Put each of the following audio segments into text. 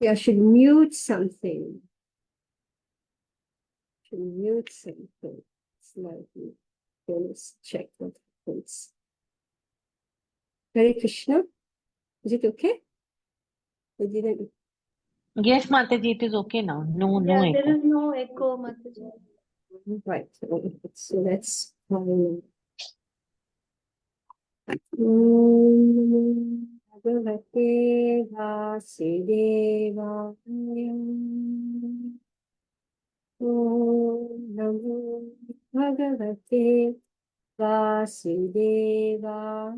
I should mute something. Should mute something slightly. Let's check what happens. Hare Krishna. Is it okay? I didn't. Yes, Mataji, it is okay now. No Yeah, there echo. is no echo, Mataji. Right. So let's. Bhagavate Vasudevaya. Om Namo Bhagavate Vasudevaya.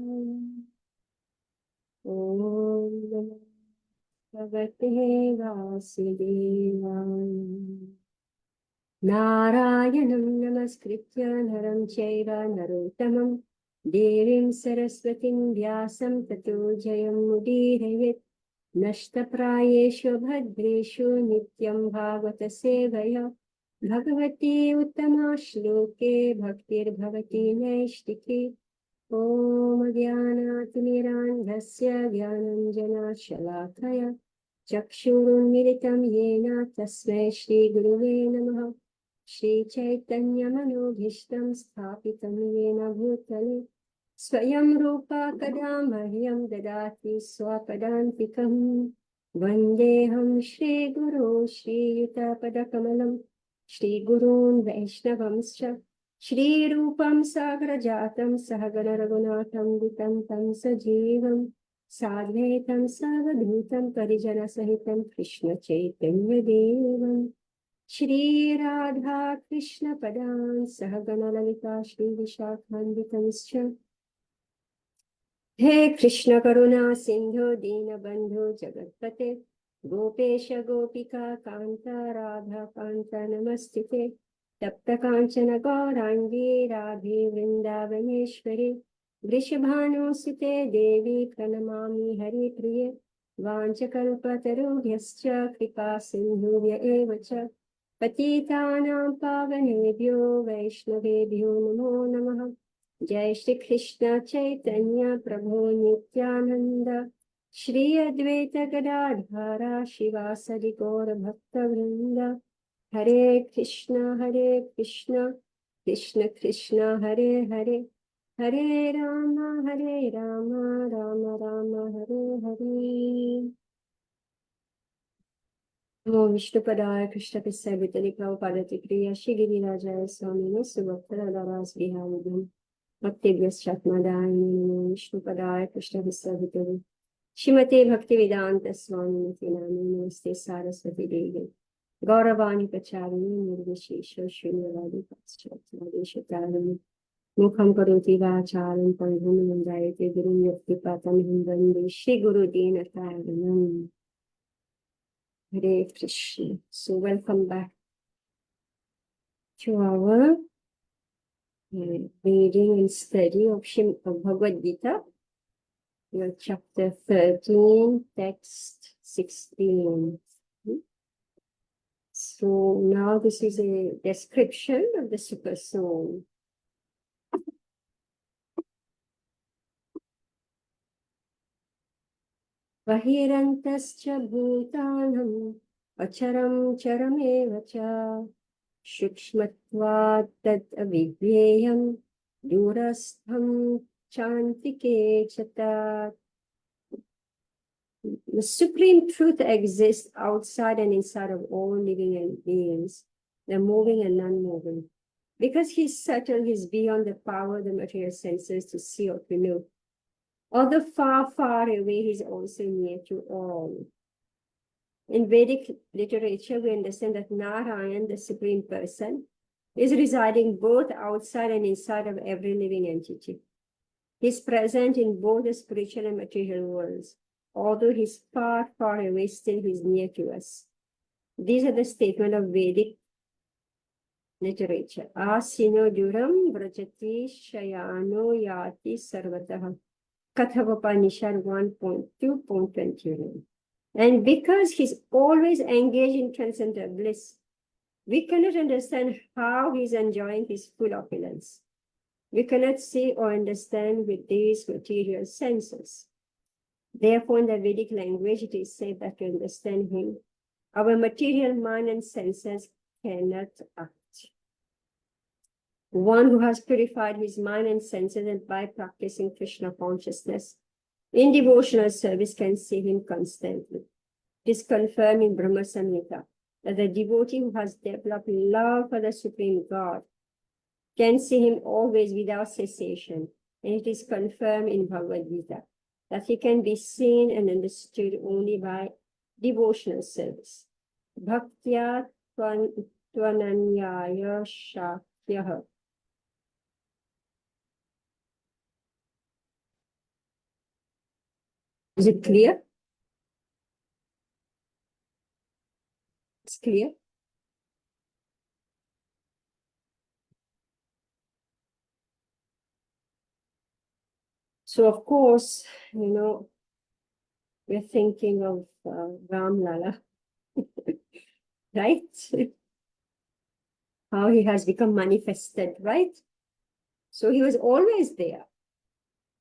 Om Namo Bhagavate Vasudevaya. Narayanam Namaskritya Naram Chaiva Narottamam Devim Saraswatim Vyasam Tato Jayam Mudirayet Nashtaprayeshu Bhadreshu Nityam Bhagavata Sevaya Bhagavati Uttama Shloke Bhaktir Bhavati Naishtike Om Gyanatimirandhasya Gyananjana Shalakaya Chakshurunmilitam Yena Tasmai Shri Guruve Namaha Shri Chaitanya Manobhishtam Sthapitam Yena Bhutale Swayam Rupa Kadam Mahyam Dadati Swapadantikam Vandeham Shri Guru Shri Yuta Padakamalam Shri Gurun Vaishnavamscha Shri Rupam Sagrajatam Sahagana Raghunatham Vitam Tam Sajivam Sadhaitam Savadhutam Parijana Sahitam Krishna Chaitanya Devam Shri Radha Krishna Padan Sahagana Lalita Shri Vishakhanditamscha He Krishna Karuna Sindhu Dina Bandhu Jagatpate Gopesha Gopika Kanta Radha Kanta Namastite Tapta Kanchana Gaurangi Radhe Vrindavaneshwari Vrishabhanu Sute Devi Pranamami Hari Priye Vanchakalpatarubhyascha Kripa Sindhuvya Evacha Patitanam Pavanebhyo Vaishnavebhyo Namo Namaha Jai Shri Krishna Chaitanya Prabhu Nityananda Shri Advaita Gadadhara Shivasadi Gaura Bhakta Vrinda Hare Krishna Krishna Krishna Hare Hare Hare Rama Rama Rama Hare Hare Namo Vishnupadaya Krishna Pisaya Vitali Prabhupada Kriya Shri Girirajaya Swami Subhaktara Daras Bihavidam Bhaktivyas Chatmadayini Namo Vishnupadaya Krishna Pisaya Vitali Shrimate Bhaktivedanta Swami Niti Nami Namaste Saraswati Devi Gauravani Pacharani Nirvishesha Srinivadi Paschatmadeshatarani Mukham Karoti Vacharam Parvum Nandayate Guru Yaktipatam Hindandi Shri Guru Dena Taranam Hare Krishna. So welcome back to our reading and study of Bhagavad Gita, chapter 13, text 16. So now this is a description of the super soul. Vahirantascha bhutanam acharam charameva cha shukshmatvat tat avidyayam durastham chantike chatat. The supreme truth exists outside and inside of all living beings, the moving and non-moving. Because he's subtle, he's beyond the power of the material senses to see or to know. Although far, far away, he's also near to all. In Vedic literature, we understand that Narayan, the Supreme Person, is residing both outside and inside of every living entity. He's present in both the spiritual and material worlds. Although he's far, far away, still he's near to us. These are the statements of Vedic literature. Asino duram vrajati shayano yati sarvataha. Katha-upanishad 1.2.21. And because he's always engaged in transcendental bliss, we cannot understand how he's enjoying his full opulence. We cannot see or understand with these material senses. Therefore, in the Vedic language, it is said that to understand him, our material mind and senses cannot act. One who has purified his mind and senses and by practicing Krishna consciousness in devotional service can see him constantly. It is confirmed in Brahma Samhita that the devotee who has developed love for the Supreme God can see him always without cessation. And it is confirmed in Bhagavad Gita that he can be seen and understood only by devotional service. Bhaktya tvananyaya shakyaha. Is it clear? It's clear? So, of course, we're thinking of Ram Lala, right? How he has become manifested, right? So he was always there.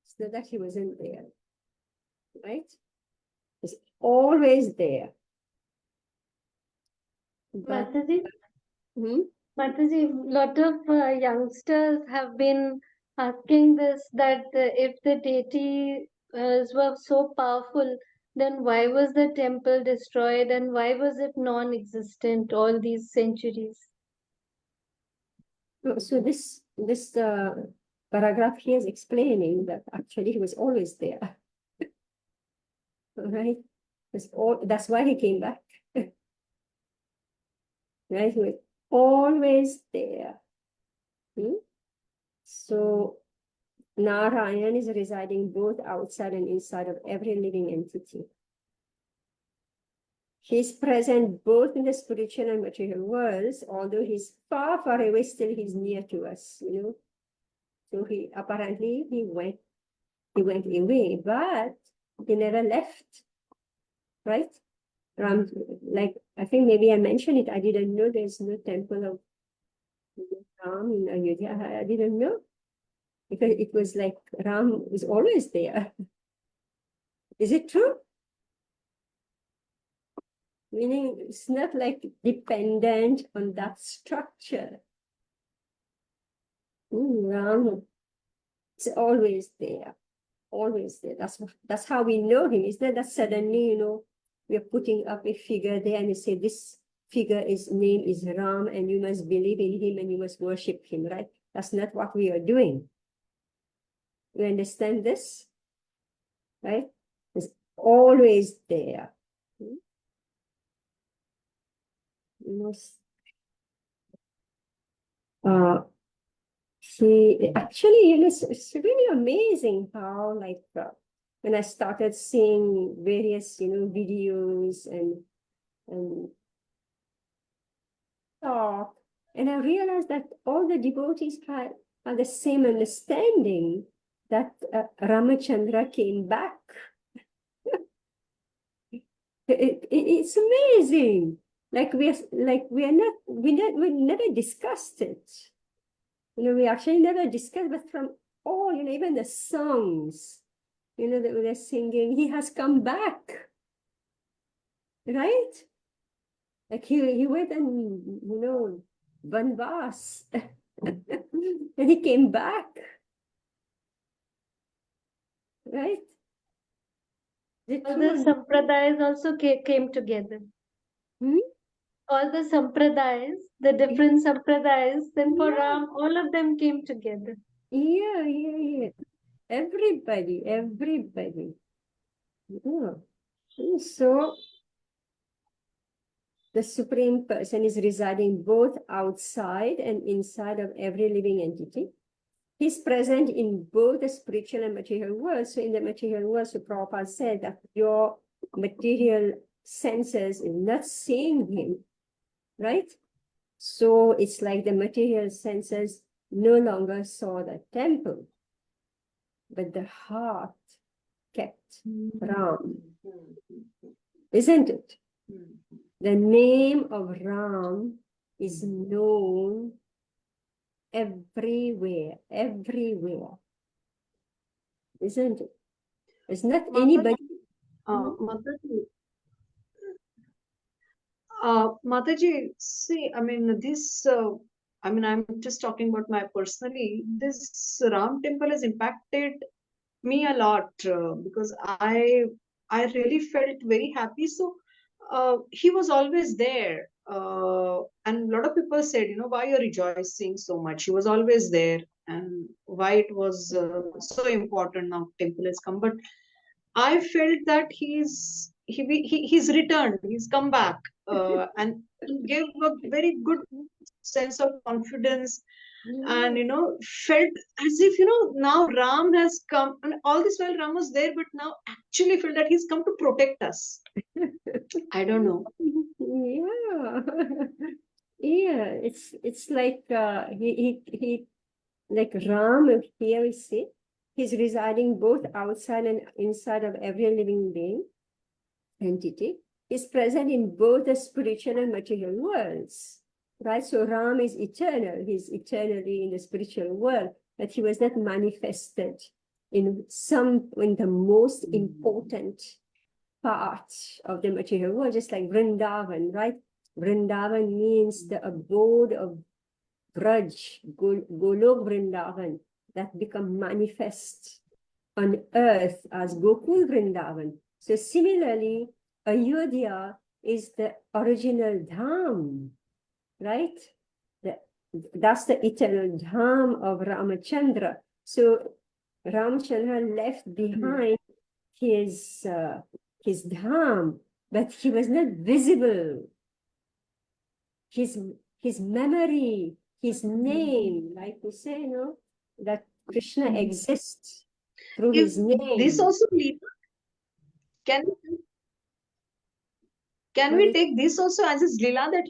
It's not that he wasn't there, right? He's always there. But, Mataji, Mataji, lot of youngsters have been asking this, that if the deities were so powerful, then why was the temple destroyed and why was it non-existent all these centuries? so this paragraph here is explaining that actually he was always there. Right? That's why he came back. Right? He was always there. So Narayan is residing both outside and inside of every living entity. He's present both in the spiritual and material worlds, although he's far, far away, still he's near to us, So he went away, but he never left, right? Like I think maybe I mentioned it, I didn't know there's no temple of Ram in Ayodhya. I didn't know, because it was like Ram was always there. Is it true? Meaning it's not like dependent on that structure. Ram is always there, always there. That's how we know him. It's not that suddenly, we're putting up a figure there and you say this figure's name is Ram and you must believe in him and you must worship him, right? That's not what we are doing. You understand this? Right? It's always there. Actually, it's really amazing how, like, when I started seeing various, videos and talk, and I realized that all the devotees had the same understanding that Ramachandra came back. It's amazing. We never discussed it. We actually never discussed, but from all, even the songs, that we're singing, he has come back, right? Like he went and, Vanvas, and he came back, right? All the sampradayas also came together. All the sampradayas, the different sampradayas, then for Ram, all of them came together. Yeah. Everybody. Yeah. So the Supreme Person is residing both outside and inside of every living entity. He's present in both the spiritual and material world. So in the material world, so Prabhupada said that your material senses is not seeing him, right? So it's like the material senses no longer saw the temple, but the heart kept Ram. Isn't it? The name of Ram is known everywhere. Isn't it? It's not anybody. Mataji, see, I mean, I'm just talking about my personally, this Ram temple has impacted me a lot because I really felt very happy. So he was always there, and a lot of people said, why you're rejoicing so much? He was always there, and why it was so important now temple has come. But I felt that he's returned, he's come back, and gave a very good sense of confidence, and felt as if now Ram has come, and all this while Ram was there, but now actually felt that he's come to protect us. I don't know. Yeah. Yeah, it's like he like Ram here we see he's residing both outside and inside of every living being entity. He's present in both the spiritual and material worlds. Right? So Ram is eternal, he's eternally in the spiritual world, but he was not manifested in the most important part of the material world, just like Vrindavan, right? Vrindavan means the abode of Braj, Golok Vrindavan, that become manifest on earth as Gokul Vrindavan. So similarly, Ayodhya is the original Dham, right? That's the eternal Dham of Ramachandra. So Ramachandra left behind his dham, but he was not visible. His memory, his name, like we say, that Krishna exists through his name. This also, can we take this also as his lila, that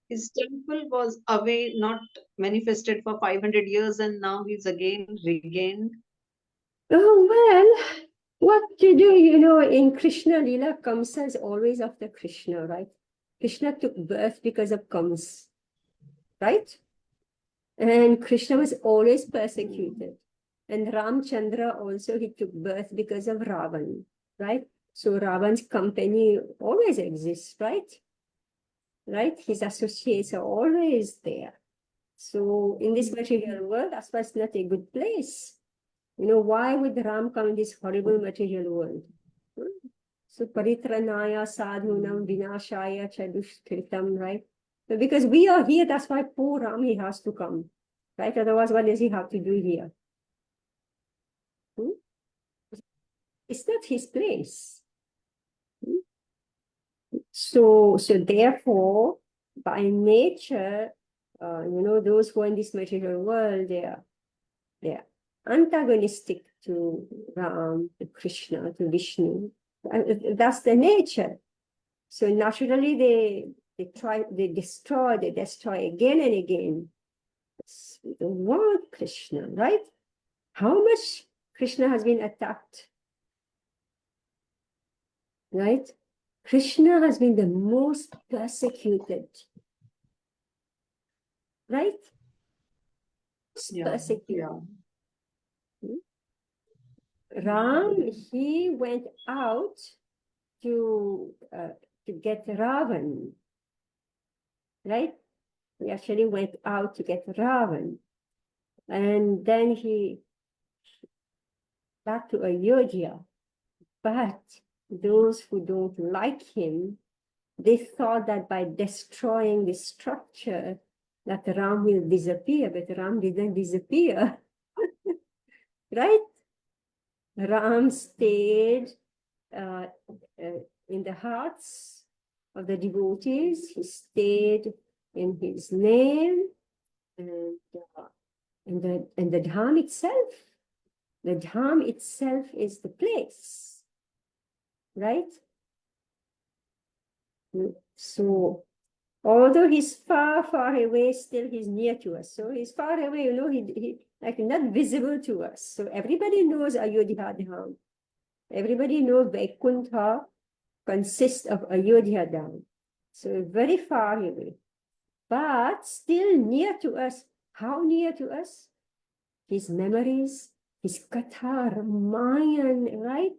his temple was away, not manifested for 500 years, and now he's again regained? Oh, well, what to do, in Krishna Lila, Kamsa is always after Krishna, right? Krishna took birth because of Kamsa, right? And Krishna was always persecuted. And Ramchandra also, he took birth because of Ravan, right? So Ravan's company always exists, right? Right? His associates are always there. So in this material world, that's why it's not a good place. Why would Ram come in this horrible material world? So paritranaya sadhunam vinashaya chadushkritam, right? So because we are here, that's why poor Ram, he has to come, right? Otherwise, what does he have to do here? It's not his place. So therefore, by nature, those who are in this material world, they're antagonistic to Ram, to Krishna, to Vishnu. That's the nature. So naturally, they destroy again and again. We don't want Krishna, right? How much Krishna has been attacked, right? Krishna has been the most persecuted, right? Persecuted. Ram, he went out to get Ravan, right? He actually went out to get Ravan. And then he back to Ayodhya. But those who don't like him, they thought that by destroying the structure, that Ram will disappear, but Ram didn't disappear. Right? Ram stayed in the hearts of the devotees. He stayed in his name and the Dham itself. The Dham itself is the place, right? So although he's far, far away, still he's near to us. So he's far away, he like not visible to us. So everybody knows Ayodhya Dham. Everybody knows Vaikuntha consists of Ayodhya Dham. So very far away, but still near to us. How near to us? His memories, his Katha, Ramayan, right?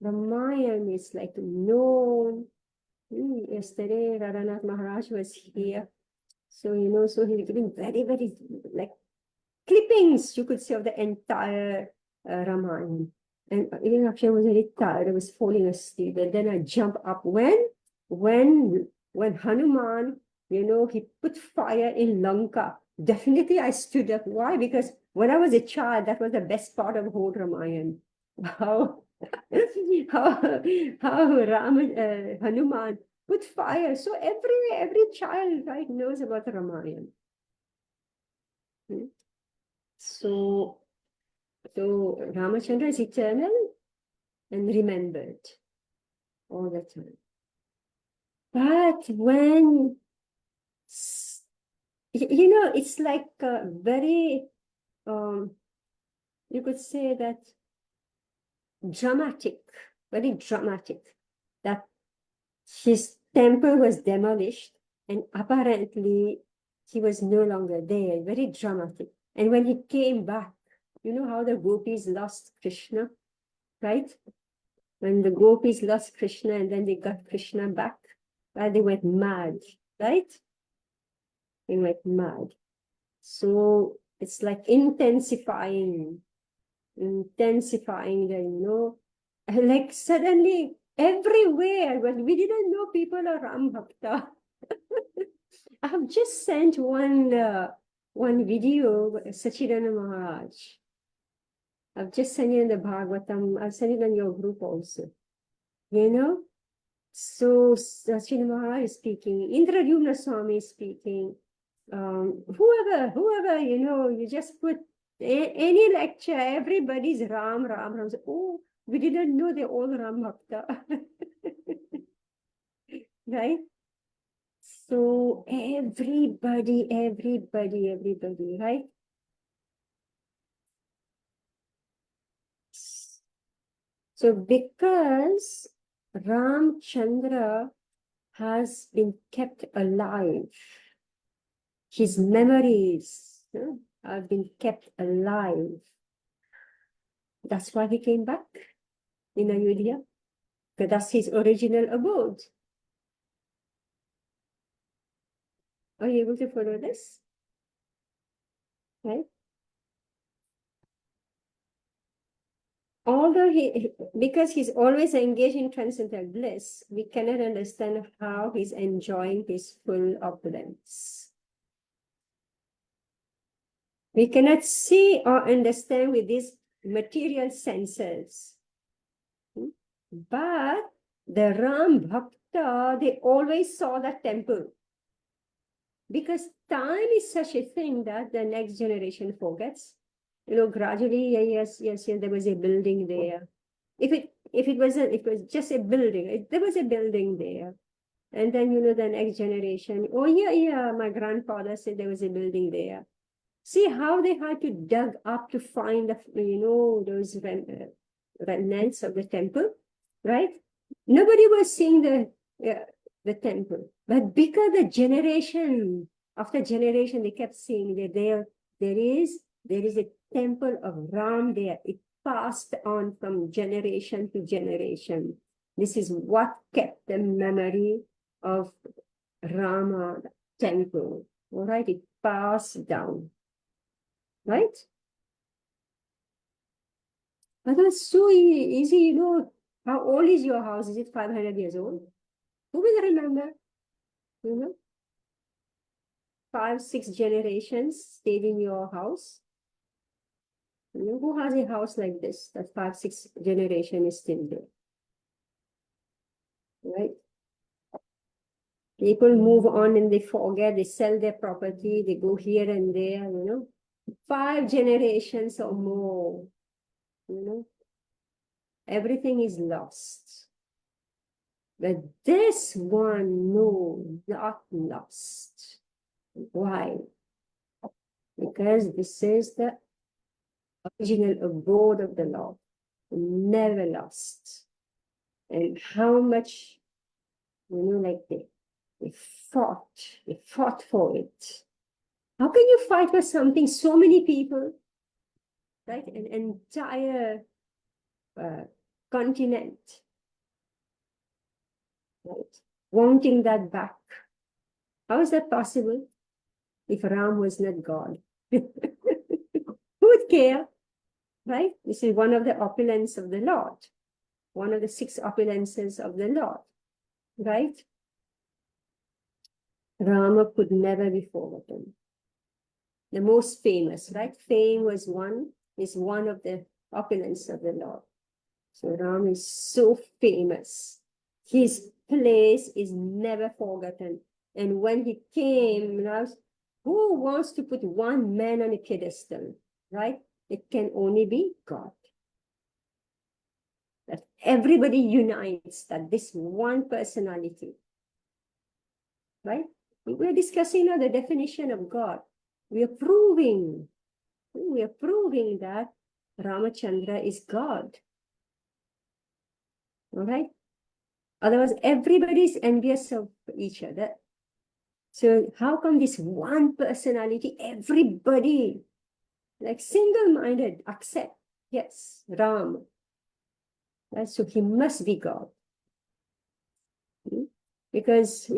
Ramayana is like known. Yesterday, Radhanath Maharaj was here. So, so he's giving very, very, like, clippings, you could say, of the entire Ramayana. And even Akshay was very tired, I was falling asleep. And then I jump up when Hanuman, he put fire in Lanka. Definitely I stood up. Why? Because when I was a child, that was the best part of the whole Ramayana. How Hanuman put fire. So every child, right, knows about the Ramayana. So Ramachandra is eternal and remembered all the time. But when, it's like very, you could say that dramatic, very dramatic, that his temple was demolished and apparently he was no longer there, very dramatic. And when he came back, you know how the gopis lost Krishna, right? When the gopis lost Krishna and then they got Krishna back, well, they went mad, right? They went mad. So it's like intensifying the, like suddenly everywhere, but we didn't know people are Ram Bhakta. I have just sent one video, Sachidananda Maharaj. I've just sent it in the Bhagavatam. I'll send it on your group also. So Sachidananda Maharaj is speaking, Indradyumna Swami is speaking. Whoever, you just put any lecture, everybody's Ram. So, oh, we didn't know they're all Ram Bhakta. Right? So everybody, right? So because Ram Chandra has been kept alive, his memories have been kept alive. That's why he came back in Ayodhya, because that's his original abode. Are you able to follow this? Right? Although because he's always engaged in transcendental bliss, we cannot understand how he's enjoying his full opulence. We cannot see or understand with these material senses. But the Ram Bhakta, they always saw the temple. Because time is such a thing that the next generation forgets. Gradually, yes, there was a building there. If it was just a building, there was a building there. And then, the next generation, oh yeah, my grandfather said there was a building there. See how they had to dug up to find those remnants of the temple, right? Nobody was seeing the temple, but because the generation after generation they kept seeing that there is a temple of Ram there. It passed on from generation to generation. This is what kept the memory of Rama temple. All right, it passed down. Right? But that's so easy, How old is your house? Is it 500 years old? Who will remember? 5, 6 generations stayed in your house. Who has a house like this? That 5, 6 generation is still there. Right? People move on and they forget, they sell their property, they go here and there, 5 generations or more, everything is lost. But this one, no, not lost. Why? Because this is the original abode of the Lord, never lost. And how much, like they fought for it. How can you fight for something? So many people, right? An entire continent. Right? Wanting that back. How is that possible if Ram was not God? Who would care? Right? This is one of the opulence of the Lord. One of the 6 opulences of the Lord. Right? Rama could never be forgotten. The most famous, right? Fame is one of the opulence of the Lord. So Ram is so famous. His place is never forgotten. And when he came, who wants to put one man on a pedestal, right? It can only be God. That everybody unites that this one personality, right? We're discussing now the definition of God. We are proving that Ramachandra is God. All right? Otherwise, everybody is envious of each other. So how come this one personality, everybody, like single-minded, accept, yes, Ram. Right? So he must be God. Because,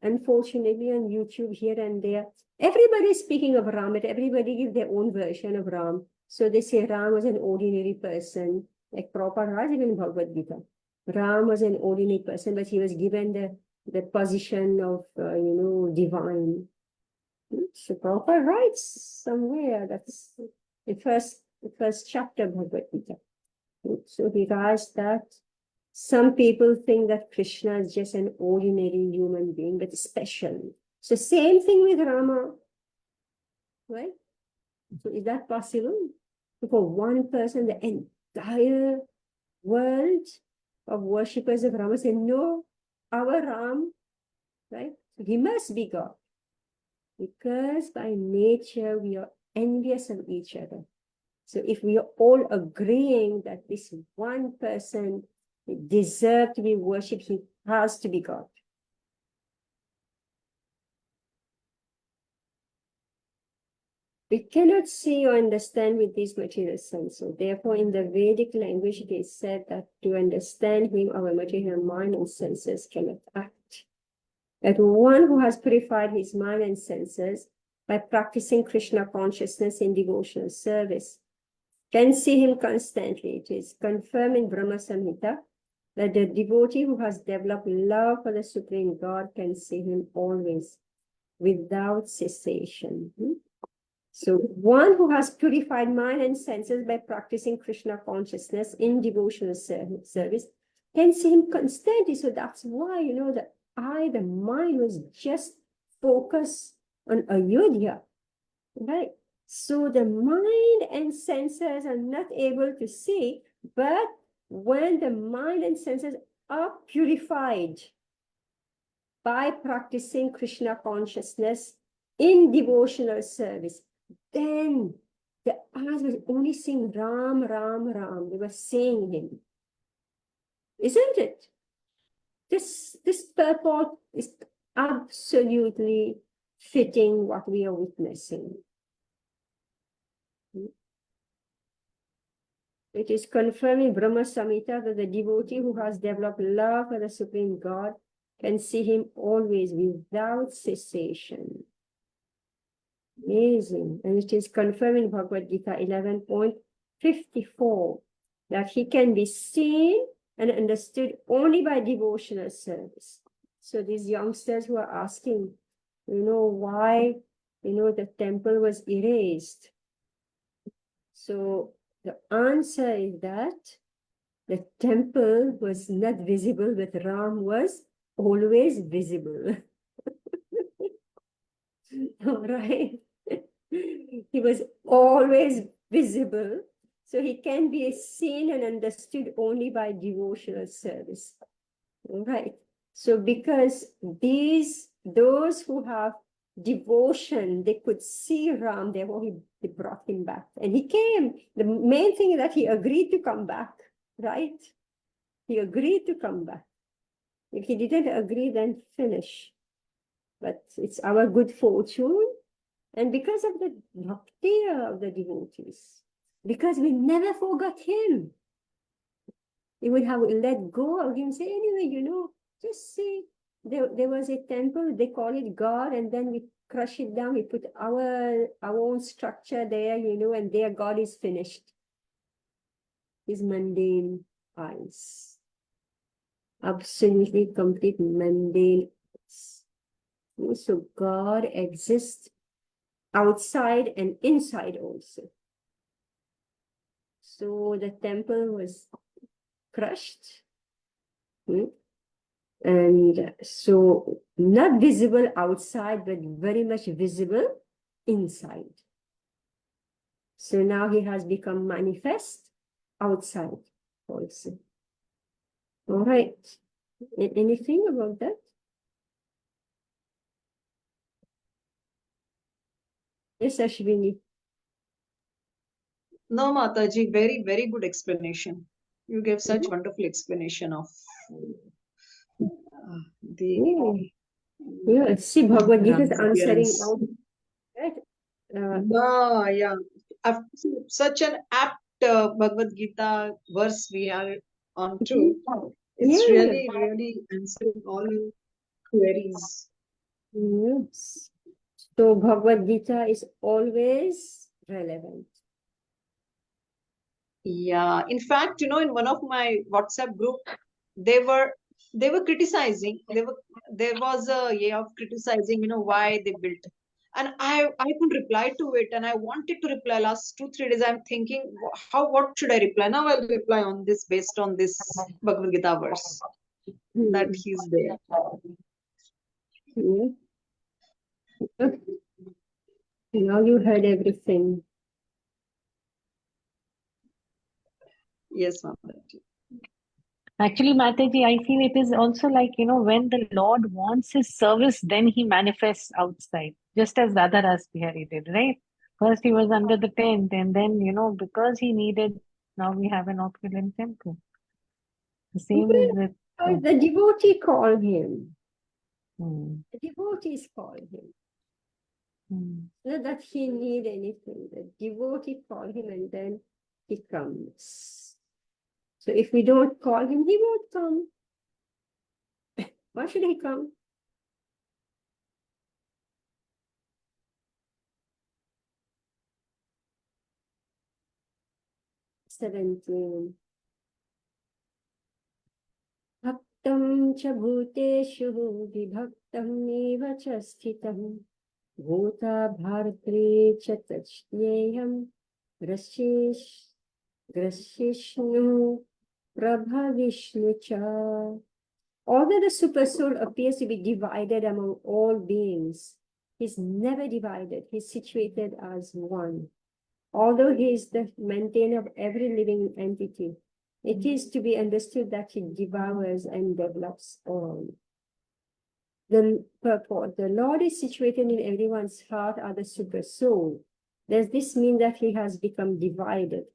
unfortunately on YouTube here and there, everybody is speaking of Ram, but everybody gives their own version of Ram. So they say Ram was an ordinary person, like Prabhupada writes even in Bhagavad Gita. Ram was an ordinary person, but he was given the position of, divine. So Prabhupada writes somewhere, that's the first chapter of Bhagavad Gita. So he writes that some people think that Krishna is just an ordinary human being, but special. So same thing with Rama, right? So is that possible? For one person, the entire world of worshippers of Rama say, no, our Ram, right? So he must be God. Because by nature, we are envious of each other. So if we are all agreeing that this one person deserves to be worshipped, he has to be God. We cannot see or understand with these material sense. So therefore, in the Vedic language, it is said that to understand him, our material mind and senses cannot act. That one who has purified his mind and senses by practicing Krishna consciousness in devotional service can see him constantly. It is confirmed in Brahma Samhita that the devotee who has developed love for the Supreme God can see him always without cessation. So one who has purified mind and senses by practicing Krishna consciousness in devotional service can see him constantly. So that's why, the mind was just focused on Ayodhya, right? So the mind and senses are not able to see, but when the mind and senses are purified by practicing Krishna consciousness in devotional service, then the eyes were only seeing Ram, Ram, Ram. They were saying him. Isn't it? This purport is absolutely fitting what we are witnessing. It is confirmed in Brahma Samhita that the devotee who has developed love for the Supreme God can see him always without cessation. Amazing. And it is confirmed in Bhagavad Gita 11.54 that he can be seen and understood only by devotional service. So these youngsters who are asking, why, the temple was erased. So the answer is that the temple was not visible, but Ram was always visible. All right. He was always visible. So he can be seen and understood only by devotional service. All right. So because those who have devotion, they could see Ram, therefore they brought him back. And he came. The main thing is that he agreed to come back, right? He agreed to come back. If he didn't agree, then finish. But it's our good fortune. And because of the bhakti of the devotees, because we never forgot him. He would have let go of him, say, anyway, just see, there was a temple, they call it God, and then we crush it down, we put our own structure there, and their God is finished. His mundane eyes. Absolutely complete mundane eyes. So God exists outside and inside also. So the temple was crushed. And so not visible outside, but very much visible inside. So now he has become manifest outside also. All right. Anything about that? Yes, Ashwini. No, Mataji, very, very good explanation. You gave such wonderful explanation of the. Yeah, see, Bhagavad Gita is answering Yes. all that. Yeah. Such an apt Bhagavad Gita verse we are on to. It's Yeah. really, really answering all queries. Yes. So Bhagavad Gita is always relevant. Yeah. In fact, in one of my WhatsApp group, they were criticizing. There was a way of criticizing, why they built. And I could reply to it, and I wanted to reply last 2-3 days. I'm thinking, what should I reply? Now I'll reply on this based on this Bhagavad Gita verse that he's there. Yeah. Now you heard everything. Yes, Mataji. Actually, Mataji, I feel it is also like, when the Lord wants his service, then he manifests outside, just as Radha Ras Bihari did, right? First he was under the tent, and then, because he needed, now we have an opulent temple. The same is with. The devotee called him. Hmm. The devotees called him. Hmm. Not that he need anything. The devotee called him and then he comes. So if we don't call him, he won't come. Why should he come? "17. Bhaktam cha bhuteshu vibhaktam eva cha sthitam bhuta bharatre cha tachyeham grashishnu prabha vishnu cha." Although the super soul appears to be divided among all beings, he's never divided. He's situated as one. Although he is the maintainer of every living entity, it is to be understood that he devours and develops all. The purport: the Lord is situated in everyone's heart as the super soul. Does this mean that he has become divided?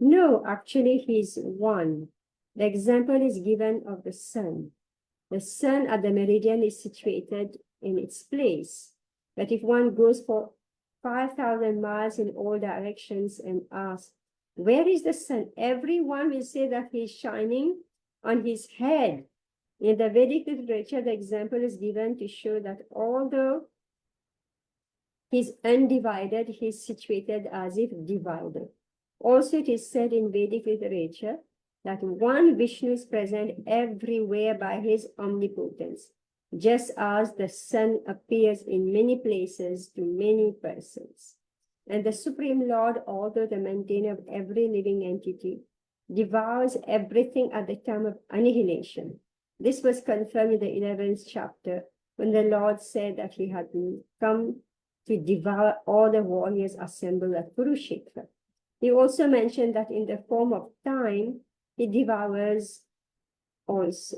No, actually he is one. The example is given of the sun. The sun at the meridian is situated in its place. But if one goes for 5,000 miles in all directions and asks, where is the sun? Everyone will say that he is shining on his head. In the Vedic literature, the example is given to show that although he is undivided, he is situated as if divided. Also, it is said in Vedic literature that one Vishnu is present everywhere by his omnipotence, just as the sun appears in many places to many persons. And the Supreme Lord, although the maintainer of every living entity, devours everything at the time of annihilation. This was confirmed in the 11th chapter when the Lord said that he had come to devour all the warriors assembled at Kurukshetra. He also mentioned that in the form of time, he devours also.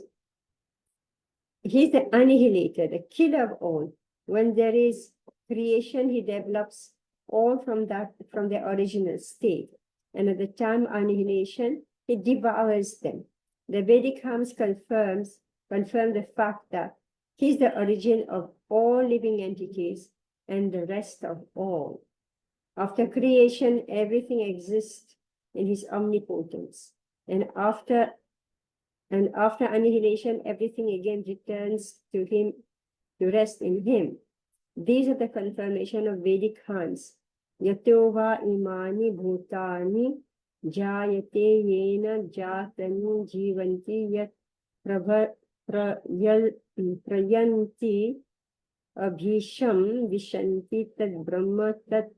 He's the annihilator, the killer of all. When there is creation, he develops all from the original state. And at the time of annihilation, he devours them. The Vedic hymns confirm the fact that he's the origin of all living entities and the rest of all. After creation, everything exists in his omnipotence. And after And after annihilation, everything again returns to him, to rest in him. These are the confirmation of Vedic Hans. Yatova imani bhutani jayate yena jatani jivanti yat prayanti abhisham vishanti tad brahma tat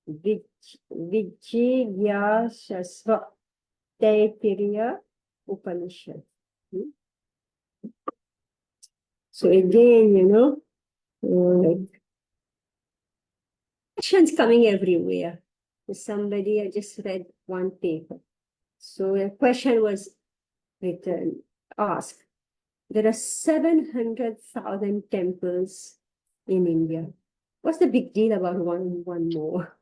vijjigyashasva Taittiriya Upanishad. So again, questions coming everywhere. Somebody, I just read one paper. So a question was asked. There are 700,000 temples in India. What's the big deal about one more?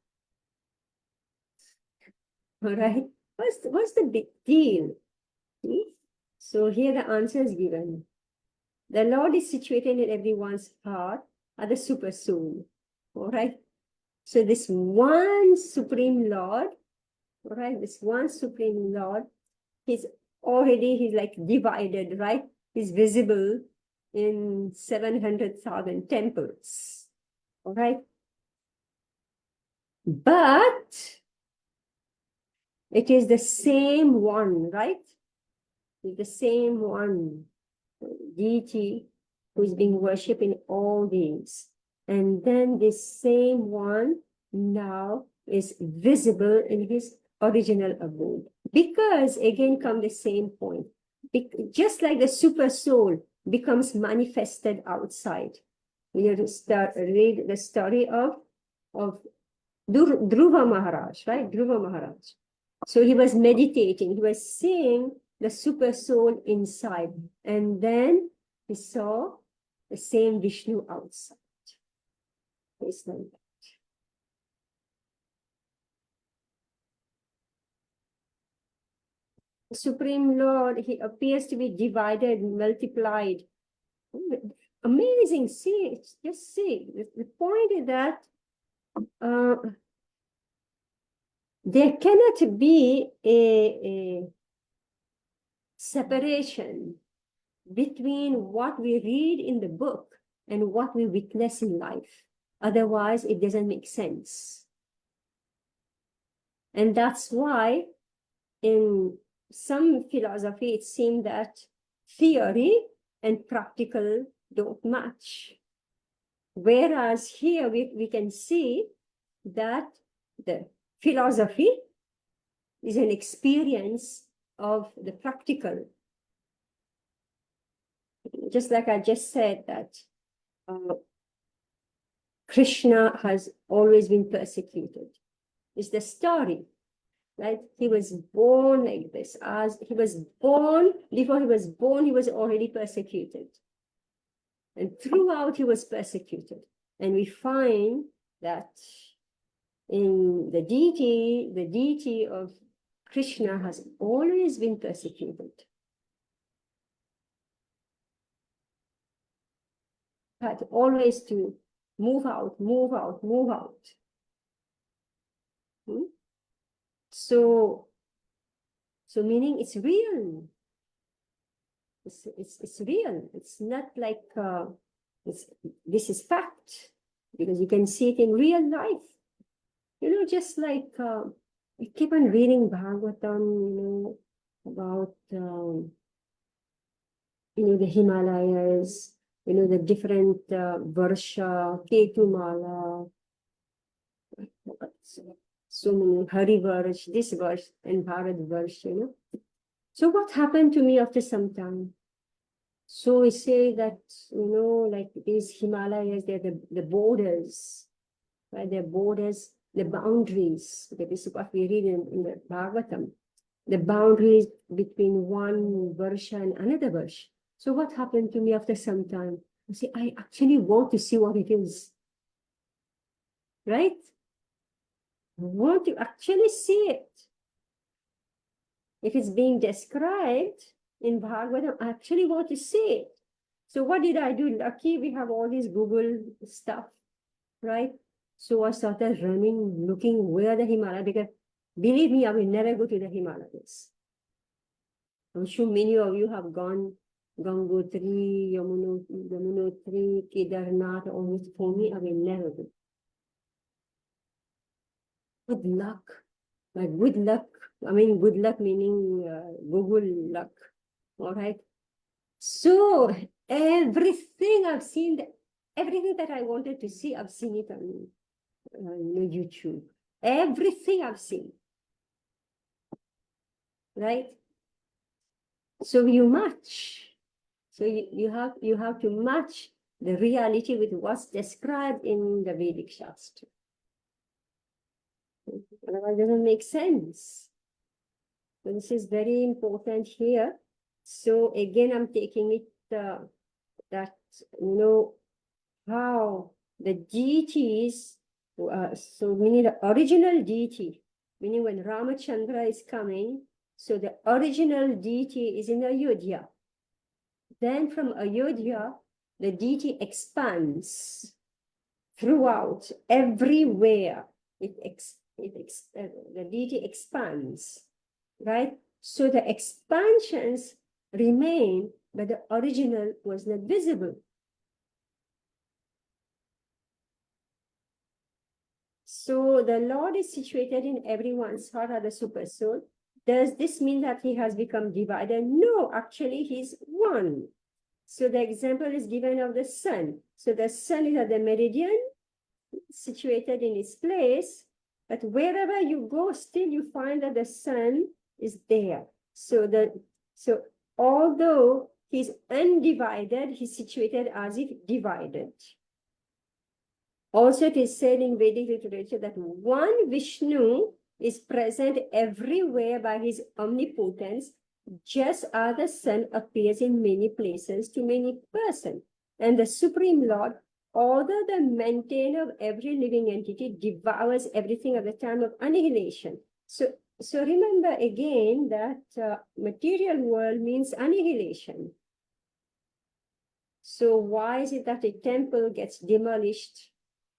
All right. What's the big deal? So here the answer is given. The Lord is situated in everyone's heart at the super soul. All right. So this one supreme Lord, all right, this one supreme Lord, he's like divided, right? He's visible in 700,000 temples. All right. But it is the same one, right? It's the same one deity who is being worshipped in all these. And then this same one now is visible in his original abode. Because again come the same point. Just like the super soul becomes manifested outside. We have to read the story of Dhruva Maharaj, right? Dhruva Maharaj. So he was meditating, he was seeing the super soul inside, and then he saw the same Vishnu outside. It's like that. The Supreme Lord, he appears to be divided, multiplied. Amazing. See, just see. The point is that there cannot be a separation between what we read in the book and what we witness in life. Otherwise, it doesn't make sense. And that's why in some philosophy, it seems that theory and practical don't match. Whereas here we can see that the philosophy is an experience of the practical. Just like I just said that Krishna has always been persecuted. It's the story, right? He was born like this. As he was born, before he was born, he was already persecuted. And throughout, he was persecuted. And we find that in the deity of Krishna has always been persecuted. Had always to move out. So meaning it's real. It's real. It's not like this is fact, because you can see it in real life. Just like I keep on reading Bhagavatam, about the Himalayas, the different Varsha, Ketumala, so many Hari Varsh, this Varsh, and Bharat Varsh, So what happened to me after some time? So we say that, like these Himalayas, they're the borders, right? They're borders, the boundaries. Okay, this is what we read in the Bhagavatam. The boundaries between one Varsha and another Varsha. So what happened to me after some time? I say, I actually want to see what it is. Right? I want to actually see it. If it's being described in Bhagavatam, I actually want to see it. So what did I do? Lucky we have all this Google stuff, right? So I started running, looking where the Himalayas, because believe me, I will never go to the Himalayas. I'm sure many of you have gone Gangotri, Yamunotri, Kedarnath, or for me, I will never do. Good luck. Like good luck. I mean, good luck meaning Google luck. All right. So everything I've seen, everything that I wanted to see, I've seen it on YouTube. Everything I've seen. Right? So you match. So you have to match the reality with what's described in the Vedic Shastra. Otherwise, it doesn't make sense. So this is very important here. So again, I'm taking it that how the deities. So meaning the original deity, meaning when Ramachandra is coming. So the original deity is in Ayodhya. Then from Ayodhya, the deity expands throughout, everywhere. The deity expands, right? So the expansions remain, but the original was not visible. So the Lord is situated in everyone's heart as the super soul. Does this mean that he has become divided? No, actually he's one. So the example is given of the sun. So the sun is at the meridian, situated in its place, but wherever you go, still you find that the sun is there. So although he's undivided, he's situated as if divided. Also, it is said in Vedic literature that one Vishnu is present everywhere by his omnipotence, just as the sun appears in many places to many persons. And the Supreme Lord, although the maintainer of every living entity, devours everything at the time of annihilation. So remember again that material world means annihilation. So why is it that a temple gets demolished?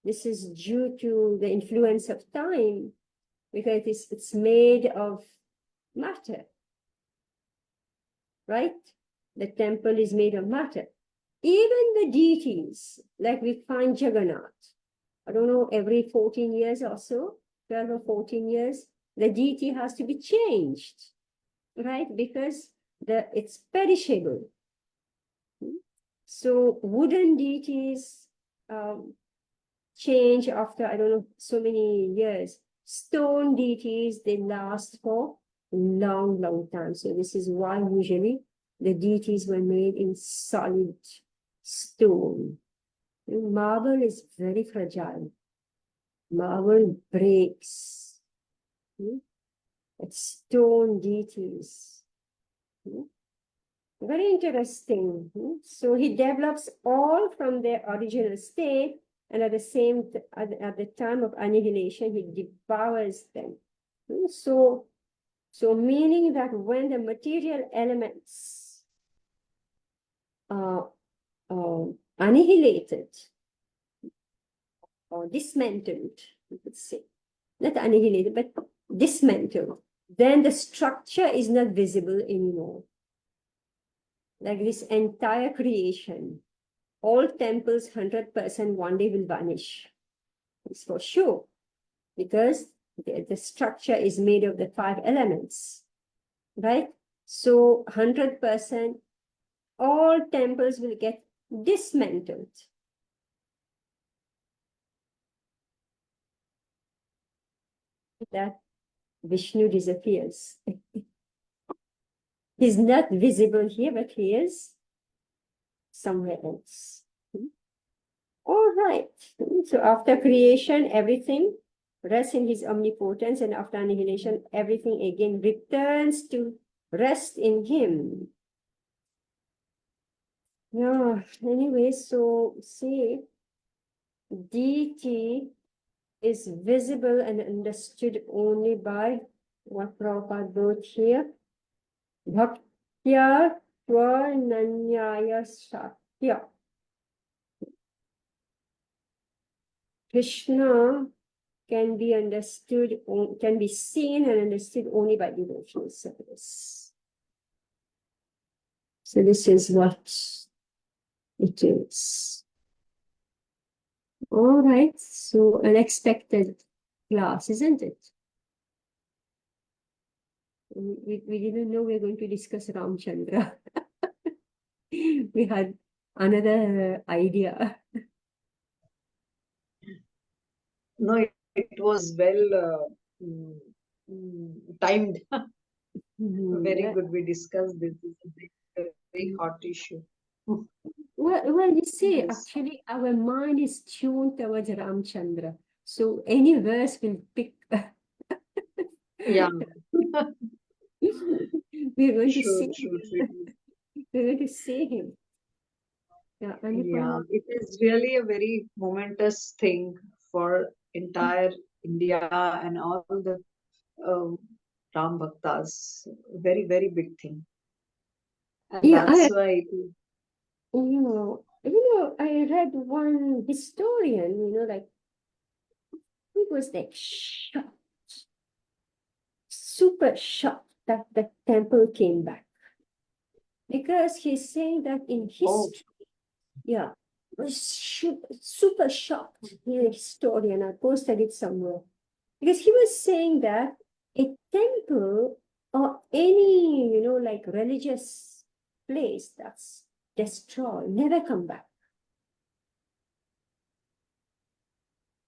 This is due to the influence of time, because it's made of matter, right? The temple is made of matter. Even the deities, like we find Jagannath, I don't know, every 14 years or so, 12 or 14 years, the deity has to be changed, right? Because it's perishable. So wooden deities change after, I don't know, so many years. Stone deities, they last for a long, long time. So this is why usually the deities were made in solid stone. Marble is very fragile. Marble breaks. But stone deities. Very interesting. So he develops all from their original state, and at the time of annihilation, he devours them. So meaning that when the material elements are annihilated or dismantled, you could say, not annihilated, but dismantled, then the structure is not visible anymore. Like this entire creation, all temples 100% one day will vanish. It's for sure, because the structure is made of the 5 elements, right? So 100%, all temples will get dismantled. That Vishnu disappears. He's not visible here, but he is somewhere else. All right. So after creation, everything rests in his omnipotence, and after annihilation, everything again returns to rest in him. Yeah, anyway, so see, deity is visible and understood only by what Prabhupada wrote here. Bhaktya Tvananyaya Satya. Krishna can be understood, can be seen and understood only by devotional service. So this is what it is. All right, so unexpected class, isn't it? We didn't know we were going to discuss Ramchandra. We had another idea. No, it was well timed. Very Yeah. good. We discussed this. This is a very hot issue. Well, you see, Yes. actually, our mind is tuned towards Ramchandra. So any verse will pick. Yeah, We're going to true, see true, him. true. We're going to see him. Yeah, Yeah, Anupama. it is really a very momentous thing for entire India and all the um, Ram Bhaktas. Very, very big thing. And Yeah, that's why it is. I read one historian, like he was like shocked, super shocked that the temple came back. Because he's saying that in Oh, history, yeah, was super shocked. He's a historian. I posted it somewhere. Because he was saying that a temple or any, like religious place that's destroyed never come back.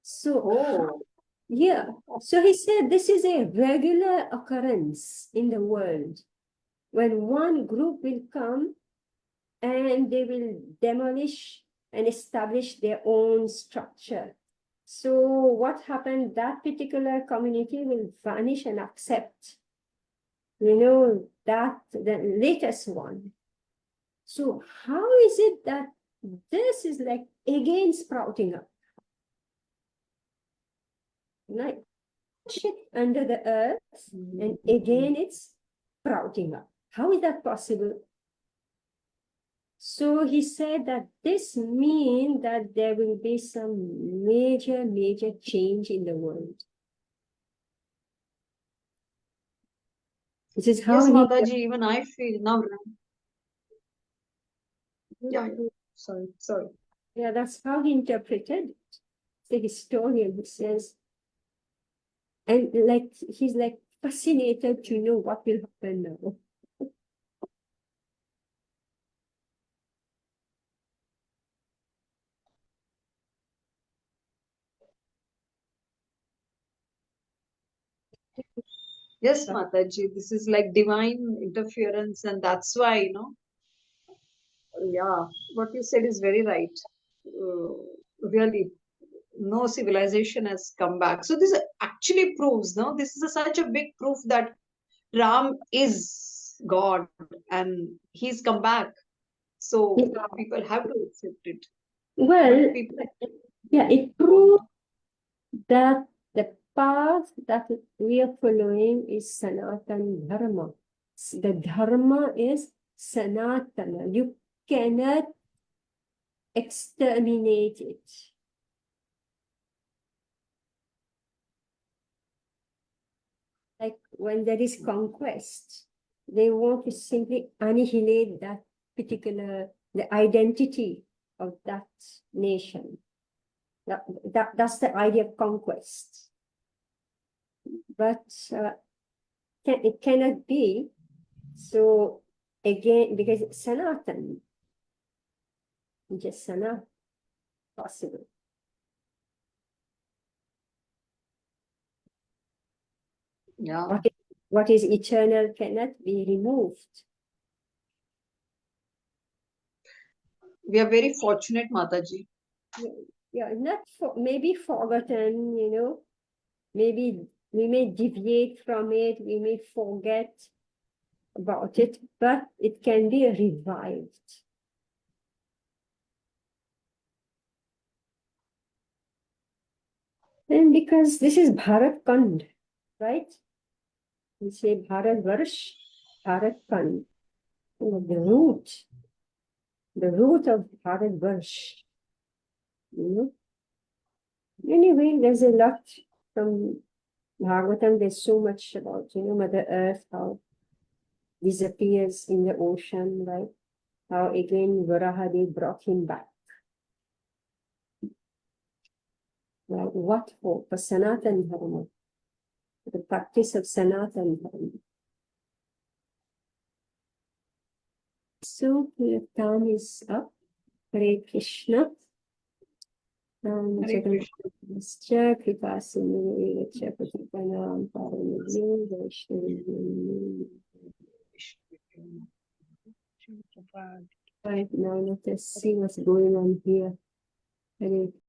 So, oh, yeah. So he said this is a regular occurrence in the world when one group will come and they will demolish and establish their own structure. So what happened, that particular community will vanish and accept, that the latest one. So how is it that this is like again sprouting up? Like shit under the earth, and again it's sprouting up. How is that possible? So he said that this means that there will be some major, major change in the world. This is how yes, he. Mataji, even I feel now. Yeah, yeah. Sorry. Yeah, that's how he interpreted it. The historian who says, and like he's like fascinated to know what will happen now. Yes, Mataji, this is like divine interference, and that's why, yeah, what you said is very right. Really, no civilization has come back. So this actually proves, no, this is such a big proof that Ram is God and he's come back. So Yeah. people have to accept it. Well, But people yeah, it proves that the path that we are following is Sanatana Dharma. The Dharma is Sanatana. You cannot exterminate it. Like when there is conquest, they want to simply annihilate that particular, the identity of that nation. That's the idea of conquest. But it cannot be. So again, because it's Sanatan, just Sanat, possible. yeah, What is eternal cannot be removed. we are very fortunate, Mataji. Yeah, not maybe forgotten, maybe we may deviate from it, we may forget about it, but it can be revived. And because this is Bharat Kand, right? We say Bharat Varsh, Bharat Kand, the root of Bharat Varsh. Anyway, there's a lot from Bhagavatam. There's so much about, Mother Earth, how disappears in the ocean, right? how again Varahadev brought him back. Well, what for? For Sanatan Dharma, for the practice of Sanatan Dharma. So the time is up. Hare Krishna. Hare Jagannathascha Kripasindhu Patipanam Paramahim Vaishnavim. Right now, let us see what's going on here. Hare